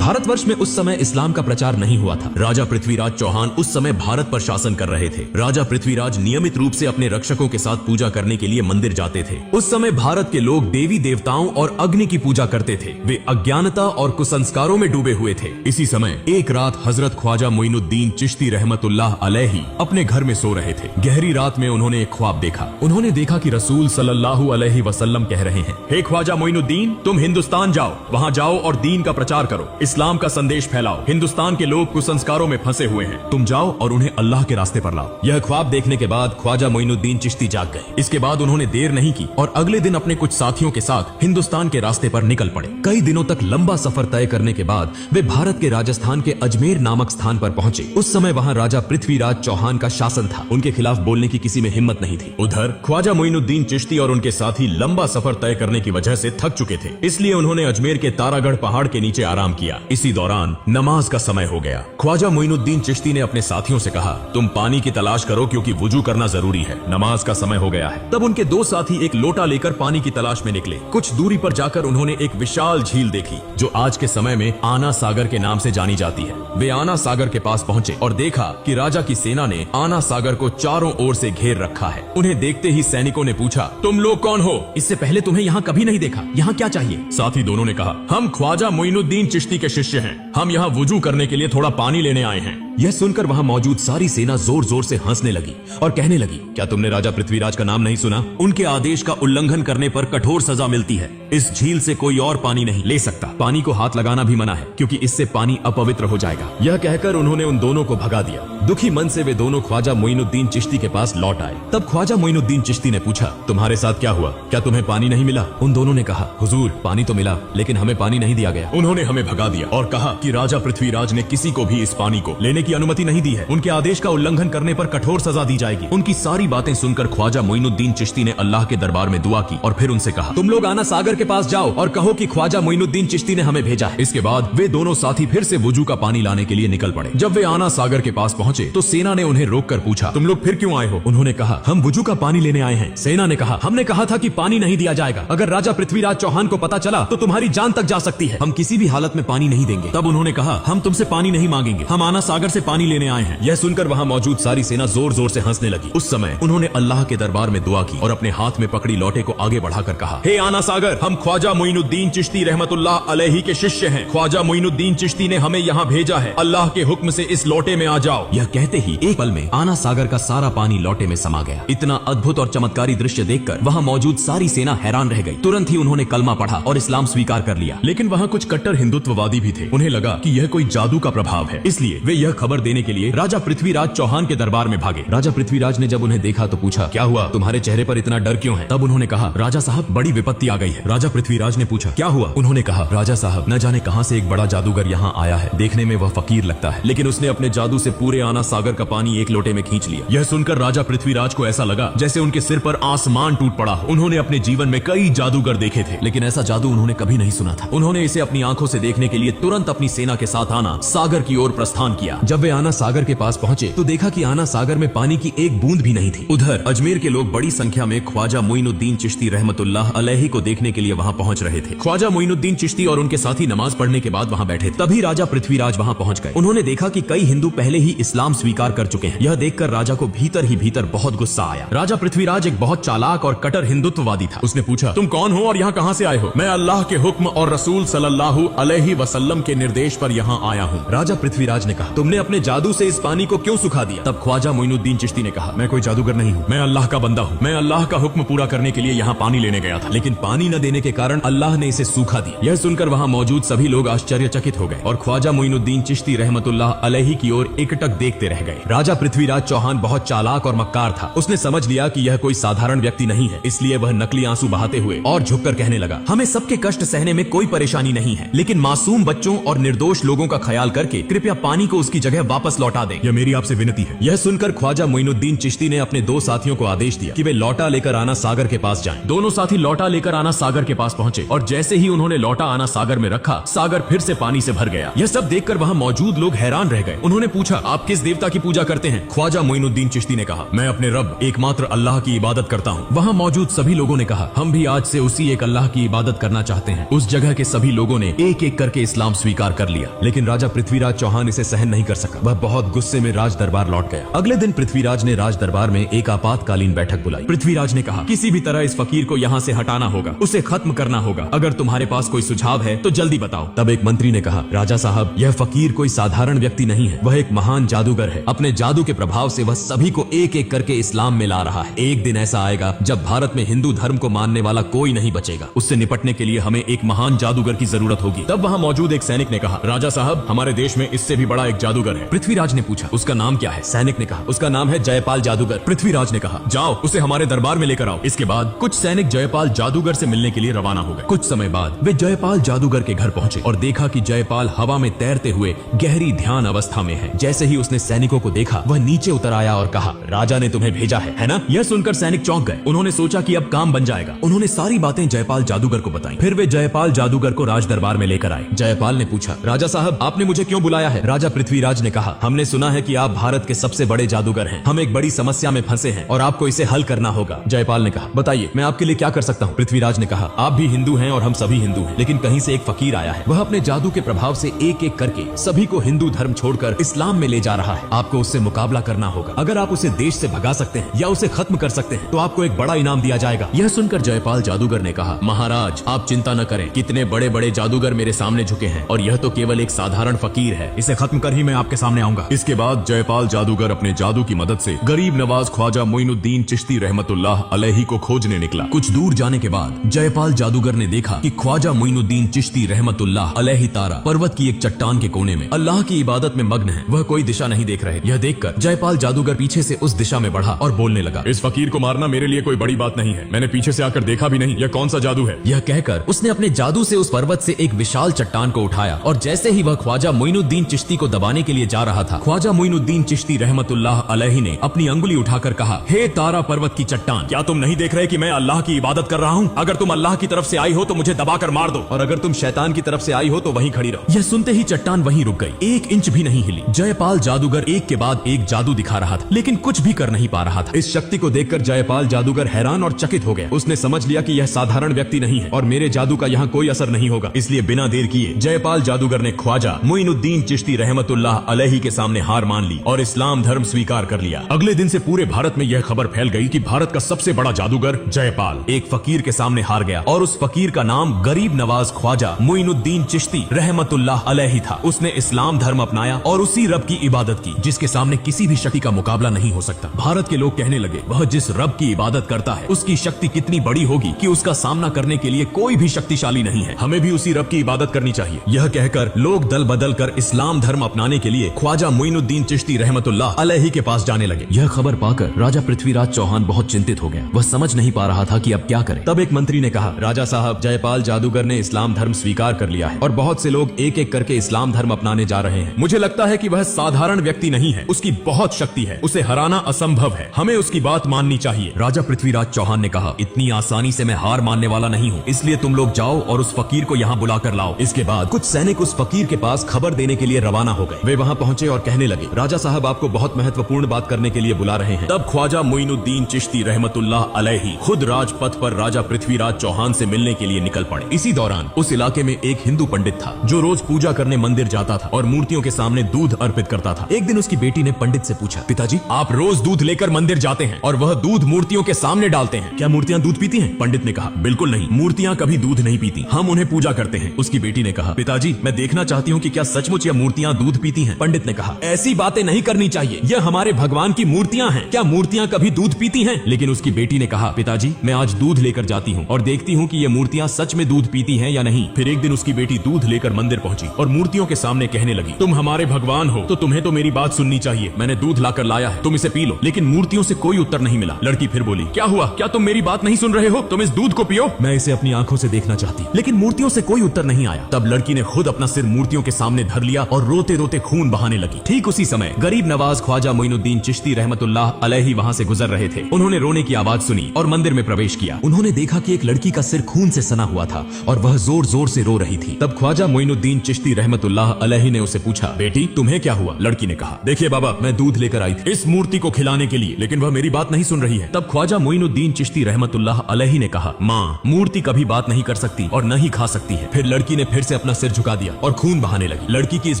भारतवर्ष में उस समय इस्लाम का प्रचार नहीं हुआ था। राजा पृथ्वीराज चौहान उस समय भारत पर शासन कर रहे थे। राजा पृथ्वीराज नियमित रूप से अपने रक्षकों के साथ पूजा करने के लिए मंदिर जाते थे। उस समय भारत के लोग देवी देवताओं और अग्नि की पूजा करते थे। वे अज्ञानता और कुसंस्कारों में डूबे हुए थे। इसी समय एक रात हजरत ख्वाजा मोइनुद्दीन चिश्ती रहमतुल्लाह अलैहि अपने घर में सो रहे थे। गहरी रात में उन्होंने एक ख्वाब देखा। उन्होंने देखा कि रसूल सल्लल्लाहु अलैहि वसल्लम कह रहे हैं, हे ख्वाजा मोइनुद्दीन, तुम हिंदुस्तान जाओ, वहाँ जाओ और दीन का प्रचार करो, इस्लाम का संदेश फैलाओ। हिंदुस्तान के लोग कुसंस्कारों में फंसे हुए हैं, तुम जाओ और उन्हें अल्लाह के रास्ते पर लाओ। यह ख्वाब देखने के बाद ख्वाजा मोइनुद्दीन चिश्ती जाग गए। इसके बाद उन्होंने देर नहीं की और अगले दिन अपने कुछ साथियों के साथ हिंदुस्तान के रास्ते पर निकल पड़े। कई दिनों तक लंबा सफर तय करने के बाद वे भारत के राजस्थान के अजमेर नामक स्थान पर पहुंचे। उस समय वहां राजा पृथ्वीराज चौहान का शासन था। उनके खिलाफ बोलने की किसी में हिम्मत नहीं थी। उधर ख्वाजा मोइनुद्दीन चिश्ती और उनके साथी लंबा सफर तय करने की वजह से थक चुके थे, इसलिए उन्होंने अजमेर के तारागढ़ पहाड़ के नीचे आराम किया। इसी दौरान नमाज का समय हो गया। ख्वाजा मोइनुद्दीन चिश्ती ने अपने साथियों से कहा, तुम पानी की तलाश करो क्योंकि वुजू करना जरूरी है, नमाज का समय हो गया है। तब उनके दो साथी एक लोटा लेकर पानी की तलाश में निकले। कुछ दूरी पर जाकर उन्होंने एक विशाल झील देखी जो आज के समय में आना सागर के नाम से जानी जाती है। वे आना सागर के पास पहुंचे और देखा कि राजा की सेना ने आना सागर को चारों ओर से घेर रखा है। उन्हें देखते ही सैनिकों ने पूछा, तुम लोग कौन हो? इससे पहले तुम्हें यहाँ कभी नहीं देखा, यहाँ क्या चाहिए? साथी दोनों ने कहा, हम ख्वाजा मोइनुद्दीन चिश्ती के शिष्य हैं, हम यहाँ वुजू करने के लिए थोड़ा पानी लेने आए हैं। यह सुनकर वहाँ मौजूद सारी सेना जोर जोर से हंसने लगी और कहने लगी, क्या तुमने राजा पृथ्वीराज का नाम नहीं सुना? उनके आदेश का उल्लंघन करने पर कठोर सजा मिलती है। इस झील से कोई और पानी नहीं ले सकता। पानी को हाथ लगाना भी मना है क्योंकि इससे पानी अपवित्र हो जाएगा। यह कहकर उन्होंने उन दोनों को भगा दिया। दुखी मन से वे दोनों ख्वाजा मोइनुद्दीन चिश्ती के पास लौट आए। तब ख्वाजा मोइनुद्दीन चिश्ती ने पूछा, तुम्हारे साथ क्या हुआ? क्या तुम्हें पानी नहीं मिला? उन दोनों ने कहा, हुजूर, पानी तो मिला लेकिन हमें पानी नहीं दिया गया। उन्होंने हमें भगा दिया और कहा कि राजा पृथ्वीराज ने किसी को भी इस पानी को लेने की अनुमति नहीं दी है। उनके आदेश का उल्लंघन करने पर कठोर सजा दी जाएगी। उनकी सारी बातें सुनकर ख्वाजा मोइनुद्दीन चिश्ती ने अल्लाह के दरबार में दुआ की और फिर उनसे कहा, तुम लोग आना सागर के पास जाओ और कहो कि ख्वाजा मोइनुद्दीन चिश्ती ने हमें भेजा है। इसके बाद वे दोनों साथी फिर से वुजू का पानी लाने के लिए निकल पड़े। जब वे आना सागर के पास पहुंचे तो सेना ने उन्हें रोककर पूछा, तुम लोग फिर क्यों आए हो? उन्होंने कहा, हम वुजू का पानी लेने आए हैं। सेना ने कहा, हमने कहा था कि पानी नहीं दिया जाएगा। अगर राजा पृथ्वीराज चौहान को पता चला तो तुम्हारी जान तक जा सकती है। हम किसी भी हालत में पानी नहीं देंगे। तब उन्होंने कहा, हम तुमसे पानी नहीं मांगेंगे, हम आना सागर से पानी लेने आए हैं। यह सुनकर वहाँ मौजूद सारी सेना जोर जोर से हंसने लगी। उस समय उन्होंने अल्लाह के दरबार में दुआ की और अपने हाथ में पकड़ी लोटे को आगे बढ़ाकर कहा, हे आना सागर, हम ख्वाजा मोइनुद्दीन चिश्ती रहमतुल्लाह अलैहि के शिष्य हैं। ख्वाजा मोइनुद्दीन चिश्ती ने हमें यहाँ भेजा है। अल्लाह के हुक्म से इस लोटे में आ जाओ। यह कहते ही एक पल में आना सागर का सारा पानी लोटे में समा गया। इतना अद्भुत और चमत्कारी दृश्य देखकर वहाँ मौजूद सारी सेना हैरान रह गई। तुरंत ही उन्होंने कलमा पढ़ा और इस्लाम स्वीकार कर लिया। लेकिन वहाँ कुछ कट्टर हिंदुत्ववादी भी थे। उन्हें लगा कि यह कोई जादू का प्रभाव है, इसलिए वे यह खबर देने के लिए राजा पृथ्वीराज चौहान के दरबार में भागे। राजा पृथ्वीराज ने जब उन्हें देखा तो पूछा, क्या हुआ? तुम्हारे चेहरे पर इतना डर क्यों है? तब उन्होंने कहा, राजा साहब, बड़ी विपत्ति आ गई है। राजा पृथ्वीराज ने पूछा, क्या हुआ? उन्होंने कहा, राजा साहब, न जाने कहां से एक बड़ा जादूगर यहाँ आया है। देखने में वह फकीर लगता है लेकिन उसने अपने जादू से पूरे आना सागर का पानी एक लोटे में खींच लिया। यह सुनकर राजा पृथ्वीराज को ऐसा लगा जैसे उनके सिर पर आसमान टूट पड़ा हो। उन्होंने अपने जीवन में कई जादूगर देखे थे लेकिन ऐसा जादू उन्होंने कभी नहीं सुना था। उन्होंने इसे अपनी आंखों से देखने के लिए तुरंत अपनी सेना के साथ आना सागर की ओर प्रस्थान किया। जब वे आना सागर के पास पहुंचे तो देखा कि आना सागर में पानी की एक बूंद भी नहीं थी। उधर अजमेर के लोग बड़ी संख्या में ख्वाजा मोइनुद्दीन चिश्ती रहमतुल्लाह अलैहि को देखने के लिए वहाँ पहुँच रहे थे। ख्वाजा मोइनुद्दीन चिश्ती और उनके साथी नमाज पढ़ने के बाद वहाँ बैठे। तभी राजा पृथ्वीराज वहाँ पहुँच गए। उन्होंने देखा कि कई हिंदू पहले ही इस्लाम स्वीकार कर चुके हैं। यह देखकर राजा को भीतर ही भीतर बहुत गुस्सा आया। राजा पृथ्वीराज एक बहुत चालाक और कट्टर हिंदुत्ववादी था। उसने पूछा, तुम कौन हो और यहाँ कहाँ से आए हो? मैं अल्लाह के हुक्म और रसूल सल्लल्लाहु अलैहि वसल्लम के निर्देश पर यहाँ आया हूँ। राजा पृथ्वीराज ने कहा, तुमने अपने जादू से इस पानी को क्यों सुखा दिया? तब ख्वाजा मोइनुद्दीन चिश्ती ने कहा, मैं कोई जादूगर नहीं हूँ, मैं अल्लाह का बंदा हूँ। मैं अल्लाह का हुक्म पूरा करने के लिए यहाँ पानी लेने गया था लेकिन पानी न देने के कारण अल्लाह ने इसे सूखा दिया। यह सुनकर वहाँ मौजूद सभी लोग आश्चर्यचकित हो गए और ख्वाजा मोइनुद्दीन चिश्ती रहमतुल्लाह अलैहि की ओर एकटक देखते रह गए। राजा पृथ्वीराज चौहान बहुत चालाक और मक्कार था। उसने समझ लिया कि यह कोई साधारण व्यक्ति नहीं है, इसलिए वह नकली आंसू बहाते हुए और झुककर कहने लगा, हमें सबके कष्ट सहने में कोई परेशानी नहीं है लेकिन मासूम बच्चों और निर्दोष लोगों का ख्याल करके कृपया पानी को उसकी जगह वापस लौटा दें। यह मेरी आपसे विनती है। यह सुनकर ख्वाजा मोइनुद्दीन चिश्ती ने अपने 2 साथियों को आदेश दिया कि वे लौटा लेकर आना सागर के पास जाएं। दोनों साथी लौटा लेकर आना सागर के पास पहुंचे और जैसे ही उन्होंने लौटा आना सागर में रखा, सागर फिर से पानी से भर गया। यह सब देखकर वहां मौजूद लोग हैरान रह गए। उन्होंने पूछा, आप किस देवता की पूजा करते हैं? ख्वाजा मोइनुद्दीन चिश्ती ने कहा, मैं अपने रब एकमात्र अल्लाह की इबादत करता हूँ। वहाँ मौजूद सभी लोगों ने कहा, हम भी आज से उसी एक अल्लाह की इबादत करना चाहते हैं। उस जगह के सभी लोगों ने एक एक करके इस्लाम स्वीकार कर लिया। लेकिन राजा पृथ्वीराज चौहान इसे सहन नहीं कर सका। वह बहुत गुस्से में राज दरबार लौट गया। अगले दिन पृथ्वीराज ने राज दरबार में एक आपातकालीन बैठक बुलाई। पृथ्वीराज ने कहा, किसी भी तरह इस फकीर को यहाँ से हटाना होगा, उसे खत्म करना होगा। अगर तुम्हारे पास कोई सुझाव है तो जल्दी बताओ। तब एक मंत्री ने कहा, राजा साहब, यह फकीर कोई साधारण व्यक्ति नहीं है, वह एक महान जादूगर है। अपने जादू के प्रभाव से वह सभी को एक एक करके इस्लाम में ला रहा है। एक दिन ऐसा आएगा जब भारत में हिंदू धर्म को मानने वाला कोई नहीं बचेगा। उससे निपटने के लिए हमें एक महान जादूगर की जरूरत होगी। तब वहाँ मौजूद एक सैनिक ने कहा, राजा साहब, हमारे देश में इससे भी बड़ा एक जादूगर है। पृथ्वीराज ने पूछा, उसका नाम क्या है? सैनिक ने कहा, उसका नाम है जयपाल जादूगर। पृथ्वीराज ने कहा, जाओ उसे हमारे दरबार में लेकर आओ। इसके बाद कुछ सैनिक जयपाल जादूगर से मिलने के लिए रवाना हो गए। कुछ समय बाद वे जयपाल जादूगर के घर पहुंचे और देखा कि जयपाल हवा में तैरते हुए गहरी ध्यान अवस्था में है। जैसे ही उसने सैनिकों को देखा, वह नीचे उतर आया और कहा, राजा ने तुम्हें भेजा है ना? यह सुनकर सैनिक चौंक गए। उन्होंने सोचा कि अब काम बन जाएगा। उन्होंने सारी बातें जयपाल जादूगर को बताई। फिर वे जयपाल जादूगर को राज दरबार में लेकर आए। जयपाल ने पूछा, राजा साहब, आपने मुझे क्यों बुलाया है? राजा पृथ्वीराज ने कहा, हमने सुना है कि आप भारत के सबसे बड़े जादूगर हैं। हम एक बड़ी समस्या में फंसे हैं और आपको इसे हल करना होगा। जयपाल ने कहा, बताइए, मैं आपके लिए क्या कर सकता हूँ? पृथ्वीराज ने कहा, आप भी हिंदू हैं और हम सभी हिंदू हैं, लेकिन कहीं से एक फकीर आया है। वह अपने जादू के प्रभाव से एक एक करके सभी को हिंदू धर्म छोड़कर इस्लाम में ले जा रहा है। आपको उससे मुकाबला करना होगा। अगर आप उसे देश से भगा सकते हैं या उसे खत्म कर सकते हैं तो आपको एक बड़ा इनाम दिया जाएगा। यह सुनकर जयपाल जादूगर ने कहा, महाराज, आप चिंता न करें। कितने बड़े बड़े जादूगर मेरे सामने झुके हैं और यह तो केवल एक साधारण फकीर है। इसे खत्म कर ही मैं आपके सामने आऊंगा। इसके बाद जयपाल जादूगर अपने जादू की मदद से गरीब नवाज ख्वाजा मोइनुद्दीन चिश्ती रहमतुल्लाह अलैहि को खोजने निकला। कुछ दूर जाने के बाद जयपाल जादूगर ने देखा कि ख्वाजा मोइनुद्दीन चिश्ती रहमतुल्लाह अलैहि तारा पर्वत की एक चट्टान के कोने में अल्लाह की इबादत में मग्न है। वह कोई दिशा नहीं देख रहे। यह देखकर जयपाल जादूगर पीछे से उस दिशा में बढ़ा और बोलने लगा, इस फकीर को मारना मेरे लिए कोई बड़ी बात नहीं है। मैंने पीछे से आकर देखा भी नहीं, यह कौन सा जादू है? यह कहकर उसने अपने जादू से उस पर्वत से एक विशाल चट्टान को उठाया और जैसे ही वह ख्वाजा मोइनुद्दीन चिश्ती को दबाने के लिए जा रहा था, ख्वाजा मोइनुद्दीन चिश्ती रहमतुल्लाह अलैहि ने अपनी अंगुली उठाकर कहा, हे तारा पर्वत की चट्टान, क्या तुम नहीं देख रहे कि मैं अल्लाह की इबादत कर रहा हूँ? अगर तुम अल्लाह की तरफ से आई हो तो मुझे दबाकर मार दो, और अगर तुम शैतान की तरफ से आई हो तो वहीं खड़ी रहो। यह सुनते ही चट्टान वहीं रुक गई, 1 इंच भी नहीं हिली। जयपाल जादूगर एक के बाद एक जादू दिखा रहा था, लेकिन कुछ भी कर नहीं पा रहा था। इस शक्ति को देखकर जयपाल जादूगर हैरान और चकित हो गया। उसने समझ लिया कि यह साधारण व्यक्ति नहीं है और मेरे जादू का यहाँ कोई असर नहीं होगा। इसलिए बिना देर किए जयपाल जादूगर ने ख्वाजा मोइनुद्दीन चिश्ती रहमतुल्लाह अलैहि के सामने हार मान ली और इस्लाम धर्म स्वीकार कर लिया। अगले दिन से पूरे भारत में यह खबर फैल गई कि भारत का सबसे बड़ा जादूगर जयपाल एक फकीर के सामने हार गया और उस फकीर का नाम गरीब नवाज ख्वाजा मोइनुद्दीन चिश्ती रहमतुल्लाह अलैहि था। उसने इस्लाम धर्म अपनाया और उसी रब की इबादत की जिसके सामने किसी भी शक्ति का मुकाबला नहीं हो सकता। भारत के लोग कहने लगे, वह जिस रब की इबादत करता है उसकी शक्ति कितनी बड़ी होगी कि उसका सामना करने के लिए कोई भी शक्तिशाली नहीं है। हमें भी उसी रब की इबादत करनी चाहिए। यह कहकर लोग दल बदल कर इस्लाम धर्म अपनाने के लिए ख्वाजा मोइनुद्दीन चिश्ती रहमतुल्लाह अलैहि के पास जाने लगे। यह खबर पाकर राजा पृथ्वीराज चौहान बहुत चिंतित हो गया। वह समझ नहीं पा रहा था कि अब क्या करे। तब एक मंत्री ने कहा, राजा साहब, जयपाल जादूगर ने इस्लाम धर्म स्वीकार कर लिया है और बहुत से लोग एक एक करके इस्लाम धर्म अपनाने जा रहे हैं। मुझे लगता है कि वह साधारण व्यक्ति नहीं है, उसकी बहुत शक्ति है, उसे हराना असंभव है, हमें उसकी बात माननी चाहिए। राजा पृथ्वीराज चौहान ने कहा, इतनी आसानी से मैं हार मानने वाला नहीं हूँ, इसलिए तुम लोग जाओ और उस फकीर को यहाँ बुला कर लाओ। इसके बाद कुछ सैनिक उस फकीर के पास खबर देने के लिए रवाना हो गए। वे वहाँ पहुँचे और कहने लगे, राजा साहब आपको बहुत महत्वपूर्ण बात करने के लिए बुला रहे हैं। तब ख्वाजा मोइनुद्दीन चिश्ती रहमतुल्लाह अलैहि खुद राजपथ पर राजा पृथ्वीराज चौहान से मिलने के लिए निकल पड़े। इसी दौरान उस इलाके में एक हिंदू पंडित था जो रोज पूजा करने मंदिर जाता था और मूर्तियों के सामने दूध अर्पित करता था। एक दिन उसकी बेटी ने पंडित से पूछा, पिताजी, आप रोज दूध लेकर मंदिर जाते हैं और वह दूध मूर्तियों के सामने डालते हैं, क्या मूर्तियाँ दूध पीती हैं? पंडित ने कहा, बिल्कुल नहीं, मूर्तियाँ कभी दूध नहीं पीती, हम उन्हें पूजा करते हैं। उसकी बेटी ने कहा, पिताजी, मैं देखना चाहती हूँ कि क्या सचमुच यह मूर्तियाँ दूध पीती हैं? पंडित ने कहा, ऐसी बातें नहीं करनी चाहिए, यह हमारे भगवान की मूर्तियाँ हैं, क्या मूर्तियाँ कभी दूध पीती हैं? लेकिन उसकी बेटी ने कहा, पिताजी, मैं आज दूध लेकर जाती हूँ और देखती हूँ कि ये मूर्तियाँ सच में दूध पीती हैं या नहीं। फिर एक दिन उसकी बेटी दूध लेकर मंदिर पहुंची और मूर्तियों के सामने कहने लगी, तुम हमारे भगवान हो तो तुम्हें तो मेरी बात सुननी चाहिए, मैंने दूध लाकर लाया है, तुम इसे पी लो। लेकिन मूर्तियों से कोई उत्तर नहीं मिला। लड़की फिर बोली, क्या हुआ, क्या तुम मेरी बात नहीं सुन रहे हो? तुम इस दूध को पियो, मैं इसे अपनी आंखों से देखना चाहती। लेकिन मूर्तियों से कोई उत्तर नहीं आया। तब लड़की ने खुद अपना सिर मूर्तियों के सामने धर लिया और रोते रोते खून खून बहाने लगी। ठीक उसी समय गरीब नवाज ख्वाजा मोइनुद्दीन चिश्ती रहमतुल्लाह अलैहि वहाँ से गुजर रहे थे। उन्होंने रोने की आवाज सुनी और मंदिर में प्रवेश किया। उन्होंने देखा कि एक लड़की का सिर खून से सना हुआ था और वह जोर जोर से रो रही थी। तब ख्वाजा मोइनुद्दीन चिश्ती रहमतुल्लाह अलैहि ने उसे पूछा, बेटी तुम्हें क्या हुआ? लड़की ने कहा, देखिए बाबा, मैं दूध लेकर आई थी इस मूर्ति को खिलाने के लिए, लेकिन वह मेरी बात नहीं सुन रही है। तब ख्वाजा मोइनुद्दीन चिश्ती रहमतुल्लाह अलैहि ने कहा, माँ, मूर्ति कभी बात नहीं कर सकती और न ही खा सकती है। फिर लड़की ने फिर से अपना सिर झुका दिया और खून बहाने लगी। लड़की की इस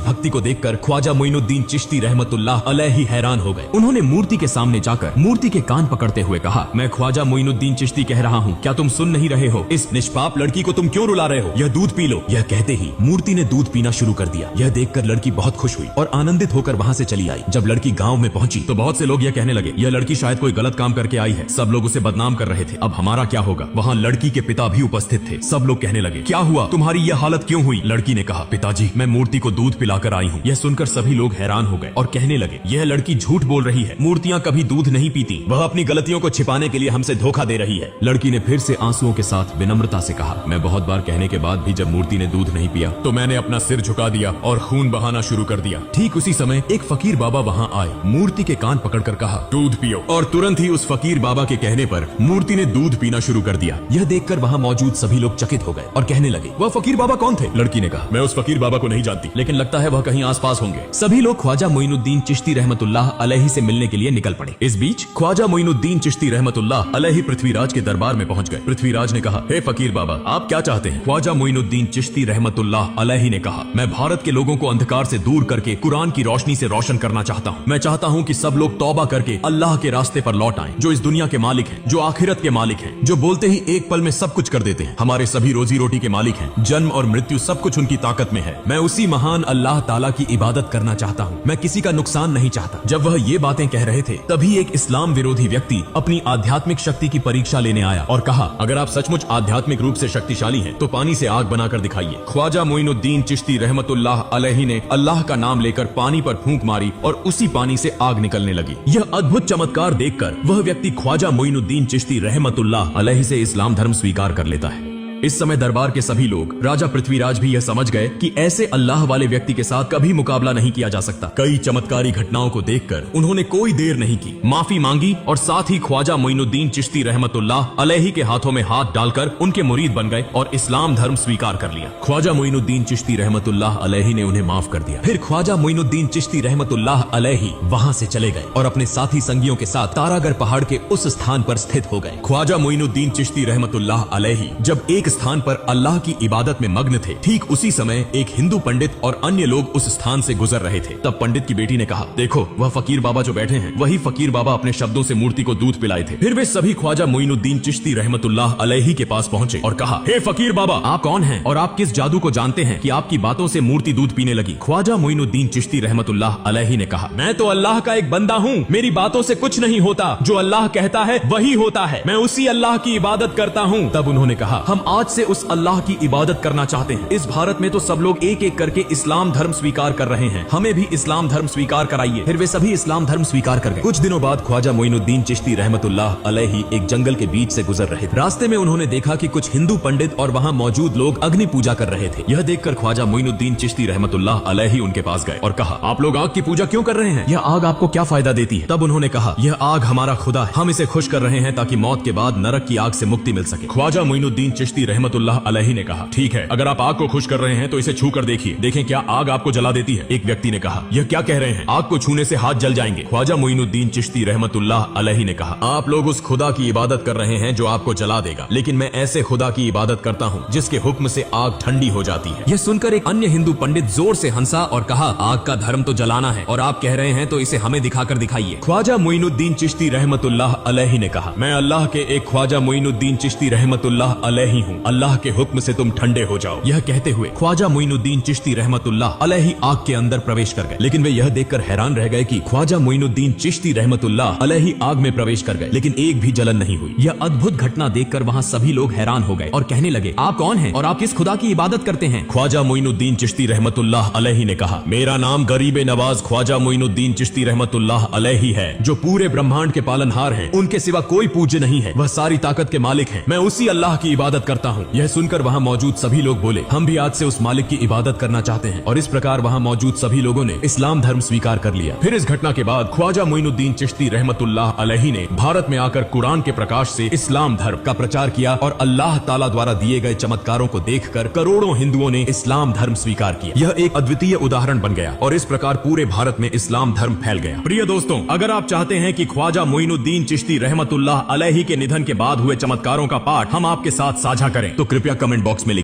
भक्ति को देखकर ख्वाजा मोइनुद्दीन चिश्ती रहमतुल्लाह अलैहि हैरान हो गए। उन्होंने मूर्ति के सामने जाकर मूर्ति के कान पकड़ते हुए कहा, मैं ख्वाजा मोइनुद्दीन चिश्ती कह रहा हूँ, क्या तुम सुन नहीं रहे हो? इस निष्पाप लड़की को तुम क्यों रुला रहे हो? यह दूध पी लो। यह कहते ही मूर्ति ने दूध पीना शुरू कर दिया। यह देखकर लड़की बहुत खुश हुई और आनंदित होकर वहाँ से चली आई। जब लड़की गाँव में पहुंची तो बहुत से लोग यह कहने लगे, यह लड़की शायद कोई गलत काम करके आई है। सब लोग उसे बदनाम कर रहे थे। अब हमारा क्या होगा? वहाँ लड़की के पिता भी उपस्थित थे। सब लोग कहने लगे, क्या हुआ? तुम्हारी यह हालत क्यों हुई? लड़की ने कहा, पिताजी, मैं मूर्ति को दूध पिलाकर आई हूँ। यह सुनकर सभी लोग हैरान हो गए और कहने लगे, यह लड़की झूठ बोल रही है। मूर्तियाँ कभी दूध नहीं पीती। वह अपनी गलतियों को छिपाने के लिए हमसे धोखा दे रही है। लड़की ने फिर से आंसुओं के साथ विनम्रता से कहा, मैं बहुत बार कहने के बाद भी जब मूर्ति ने दूध नहीं पिया तो मैंने अपना सिर झुका दिया और खून बहाना शुरू कर दिया। ठीक उसी समय एक फकीर बाबा वहाँ आए। मूर्ति के कान पकड़कर कहा, दूध पियो। और तुरंत ही उस फकीर बाबा के कहने पर मूर्ति ने दूध पीना शुरू कर दिया। यह देखकर वहाँ मौजूद सभी लोग चकित हो गए और कहने लगे, वह फकीर बाबा कौन थे? लड़की ने कहा, मैं उस फकीर बाबा को नहीं जानती, लेकिन लगता है वह कहीं आसपास होंगे। सभी लोग ख्वाजा मोइनुद्दीन चिश्ती रहमतुल्लाह अलैहि से मिलने के लिए निकल पड़े। इस बीच ख्वाजा मोइनुद्दीन चिश्ती रहमतुल्लाह अलैहि पृथ्वीराज के दरबार में पहुंच गए। पृथ्वीराज ने कहा, हे फकीर बाबा, आप क्या चाहते हैं? ख्वाजा मोइनुद्दीन चिश्ती रहमतुल्लाह अलैहि ने कहा, मैं भारत के लोगों को अंधकार से दूर करके कुरान की रोशनी से रोशन करना चाहता हूँ। मैं चाहता हूँ कि सब लोग तौबा करके अल्लाह के रास्ते पर लौट आएं, जो इस दुनिया के मालिक हैं, जो आखिरत के मालिक हैं, जो बोलते ही एक पल में सब कुछ कर देते हैं। हमारे सभी रोजी रोटी के मालिक हैं। जन्म और मृत्यु सब कुछ उनकी ताकत में है। मैं उसी महान अल्लाह ताला की इबादत करना चाहता हूँ। मैं किसी का नुकसान नहीं चाहता। जब वह ये बातें कह रहे थे तभी एक इस्लाम विरोधी व्यक्ति अपनी आध्यात्मिक शक्ति की परीक्षा लेने आया और कहा, अगर आप सचमुच आध्यात्मिक रूप से शक्तिशाली हैं तो पानी से आग बनाकर दिखाइए। ख्वाजा मोइनुद्दीन चिश्ती रहमतुल्लाह अलैहि ने अल्लाह का नाम लेकर पानी पर फूंक मारी और उसी पानी से आग निकलने लगी। यह अद्भुत चमत्कार देखकर वह व्यक्ति ख्वाजा मोइनुद्दीन चिश्ती रहमतुल्लाह अलैहि से इस्लाम धर्म स्वीकार कर लेता है। इस समय दरबार के सभी लोग, राजा पृथ्वीराज भी यह समझ गए कि ऐसे अल्लाह वाले व्यक्ति के साथ कभी मुकाबला नहीं किया जा सकता। कई चमत्कारी घटनाओं को देखकर उन्होंने कोई देर नहीं की, माफी मांगी और साथ ही ख्वाजा मोइनुद्दीन चिश्ती रहमतुल्लाह अलैहि के हाथों में हाथ डालकर उनके मुरीद बन गए और इस्लाम धर्म स्वीकार कर लिया। ख्वाजा मोइनुद्दीन चिश्ती रहमतुल्लाह अलैहि ने उन्हें माफ कर दिया। फिर ख्वाजा मोइनुद्दीन चिश्ती रहमतुल्लाह अलैहि वहां से चले गए और अपने साथी संगियों के साथ तारागढ़ पहाड़ के उस स्थान पर स्थित हो गए। ख्वाजा मोइनुद्दीन चिश्ती रहमतुल्लाह अलैहि जब एक स्थान पर अल्लाह की इबादत में मग्न थे, ठीक उसी समय एक हिंदू पंडित और अन्य लोग उस स्थान से गुजर रहे थे। तब पंडित की बेटी ने कहा, देखो वह फकीर बाबा जो बैठे हैं, वही फकीर बाबा अपने शब्दों से मूर्ति को दूध पिलाए थे। फिर वे सभी ख्वाजा मोइनुद्दीन चिश्ती रहमतुल्लाह अलैहि के पास पहुंचे और कहा, हे फकीर बाबा, आप कौन हैं और आप किस जादू को जानते हैं कि आपकी बातों से मूर्ति दूध पीने लगी? ख्वाजा मोइनुद्दीन चिश्ती रहमतुल्लाह अलैहि ने कहा, मैं तो अल्लाह का एक बंदा हूँ। मेरी बातों से कुछ नहीं होता। जो अल्लाह कहता है वही होता है। मैं उसी अल्लाह की इबादत करता हूँ। तब उन्होंने कहा, हम आज से उस अल्लाह की इबादत करना चाहते हैं। इस भारत में तो सब लोग एक एक करके इस्लाम धर्म स्वीकार कर रहे हैं, हमें भी इस्लाम धर्म स्वीकार कराइए। फिर वे सभी इस्लाम धर्म स्वीकार कर गए। कुछ दिनों बाद ख्वाजा मोइनुद्दीन चिश्ती रहमतुल्लाह अलैहि एक जंगल के बीच से गुजर रहे थे। रास्ते में उन्होंने देखा कि कुछ हिंदू पंडित और वहाँ मौजूद लोग अग्नि पूजा कर रहे थे। यह देखकर ख्वाजा मोइनुद्दीन चिश्ती रहमतुल्लाह अलैहि उनके पास गए और कहा, आप लोग आग की पूजा क्यों कर रहे हैं? यह आग आपको क्या फायदा देती है? तब उन्होंने कहा, यह आग हमारा खुदा है। हम इसे खुश कर रहे हैं ताकि मौत के बाद नरक की आग से मुक्ति मिल सके। ख्वाजा मोइनुद्दीन चिश्ती रहमतुल्लाह अलैहि ने कहा, ठीक है, अगर आप आग को खुश कर रहे हैं तो इसे छू कर देखिए, देखें क्या आग आपको जला देती है। एक व्यक्ति ने कहा, यह क्या कह रहे हैं? आग को छूने से हाथ जल जाएंगे। ख्वाजा मोइनुद्दीन चिश्ती रहमतुल्लाह अलैहि ने कहा, आप लोग उस खुदा की इबादत कर रहे हैं जो आपको जला देगा, लेकिन मैं ऐसे खुदा की इबादत करता हूँ जिसके हुक्म से आग ठंडी हो जाती है। यह सुनकर एक अन्य हिंदू पंडित जोर से हंसा और कहा, आग का धर्म तो जलाना है और आप कह रहे हैं तो इसे हमें दिखाकर दिखाइए। ख्वाजा मोइनुद्दीन चिश्ती रहमतुल्लाह अलैहि ने कहा, मैं अल्लाह के एक ख्वाजा मोइनुद्दीन चिश्ती रहमतुल्लाह अलैहि हूँ। अल्लाह के हुक्म से तुम ठंडे हो जाओ। यह कहते हुए ख्वाजा मोइनुद्दीन चिश्ती रहमतुल्लाह अलैहि आग के अंदर प्रवेश कर गए, लेकिन वे यह देखकर हैरान रह गए कि ख्वाजा मोइनुद्दीन चिश्ती रहमतुल्लाह अलैहि आग में प्रवेश कर गए, लेकिन एक भी जलन नहीं हुई। यह अद्भुत घटना देखकर वहाँ सभी लोग हैरान हो गए और कहने लगे, आप कौन हैं और आप किस खुदा की इबादत करते हैं? ख्वाजा मोइनुद्दीन चिश्ती रहमतुल्लाह अलैहि ने कहा, मेरा नाम गरीब नवाज ख्वाजा मोइनुद्दीन चिश्ती रहमतुल्लाह अलैहि है, जो पूरे ब्रह्मांड के पालनहार हैं। उनके सिवा कोई पूज्य नहीं है। वह सारी ताकत के मालिक हैं। मैं उसी अल्लाह की इबादत करता करता हूँ। यह सुनकर वहाँ मौजूद सभी लोग बोले, हम भी आज से उस मालिक की इबादत करना चाहते हैं। और इस प्रकार वहाँ मौजूद सभी लोगों ने इस्लाम धर्म स्वीकार कर लिया। फिर इस घटना के बाद ख्वाजा मोइनुद्दीन चिश्ती रहमतुल्लाह अलैहि ने भारत में आकर कुरान के प्रकाश से इस्लाम धर्म का प्रचार किया और अल्लाह ताला द्वारा दिए गए चमत्कारों को देखकर करोड़ों हिंदुओं ने इस्लाम धर्म स्वीकार किया। यह एक अद्वितीय उदाहरण बन गया और इस प्रकार पूरे भारत में इस्लाम धर्म फैल गया। प्रिय दोस्तों, अगर आप चाहते हैं कि ख्वाजा मोइनुद्दीन चिश्ती रहमतुल्लाह अलैहि के निधन के बाद हुए चमत्कारों का पाठ हम आपके साथ साझा करें तो कृपया कमेंट बॉक्स में